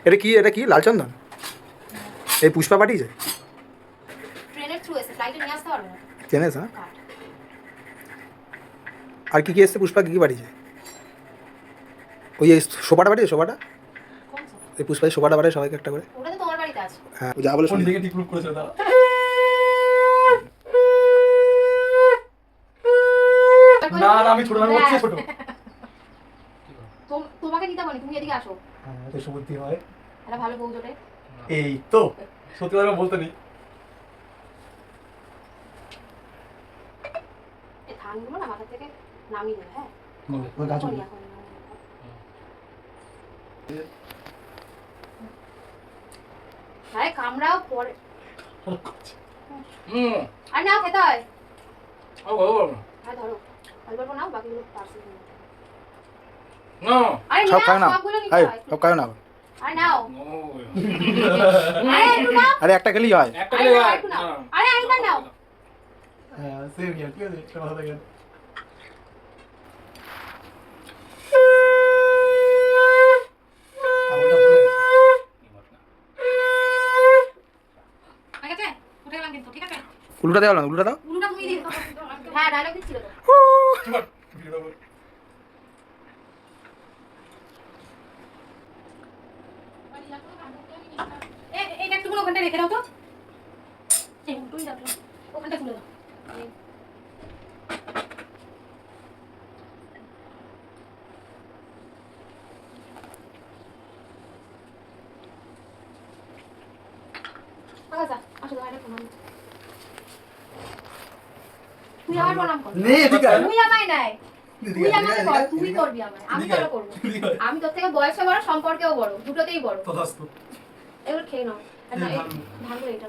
এটা কি লাল চন্দন? এই পুষ্পা পাঠিয়েছে? ট্রেনের থ্রু এসে ফ্লাইটে নিয়ে আসতে পারবে না। চেনেছ? হ্যাঁ। আর কি এসছে পুষ্পা, কি পাঠিয়েছে? ওই সোফাটা পাঠিয়েছে, সোফাটা। কোন সোফা? এই পুষ্পা সোফাটা পাঠিয়ে সবাইকে একটা করে। ওটা তো তোমার বাড়িতে আছে। হ্যাঁ, যা বলে ফোন থেকে ঠিক করেছিল দাদা। না না আমি ছোট না, আমি হচ্ছে ছোট। তোমাকে নিতে বলি, তুমি এদিকে আসো। হ্যাঁ এত সুবুদ্ধি হয়। এটা ভালো বউ জোটে। এই তো সত্যি কথা বলতে নেই। এই ধানগুলো না মাথা থেকে নামিয়ে দেবে। হ্যাঁ ওই গাছ এখনই, এখনই। আরে কামড়াও পরে। আর নাও খেতে হয়। আর ধরো অল্প অল্প নাও, বাকিগুলো পার্সেল নিয়ে নাও। আরে সব খাও না, সবগুলো নিতে এই হয়। সব খাও না। আরে নাও। আরে একটু নাও। আরে একটা খেলেই হয়। আরে নাও, একটু নাও। আরে আরেকবার নাও। হ্যাঁ সেম ইয়ার কি আছে একটা কথা দেখেন। আমটা বলে ঠিক আছে উঠে গেলাম কিন্তু, ঠিক আছে? উল্টা দাও না, উল্টা দাও। উলুটা তুমি দিও। হ্যাঁ ডায়লগ দিচ্ছিল তো। ভিডিও করে এইটা একটু ওখানটা রেখে দাও তো। এই উল্টোই রাখো, ওখানটা তুলে দাও। আচ্ছা আসো দাঁড়া প্রণাম। তুই আমার প্রণাম কর। নে এদিকে আয়। তুই আমায় নাই, তুই আমাকে কর, তুই করবি আমায়, আমি কেন করবো? আমি তোর থেকে বয়সে বড়, সম্পর্কেও বড়, দুটোতেই বড়। তথাস্তু। এগুলো খেয়ে নাও। আর না, এই ধানগুলো এটা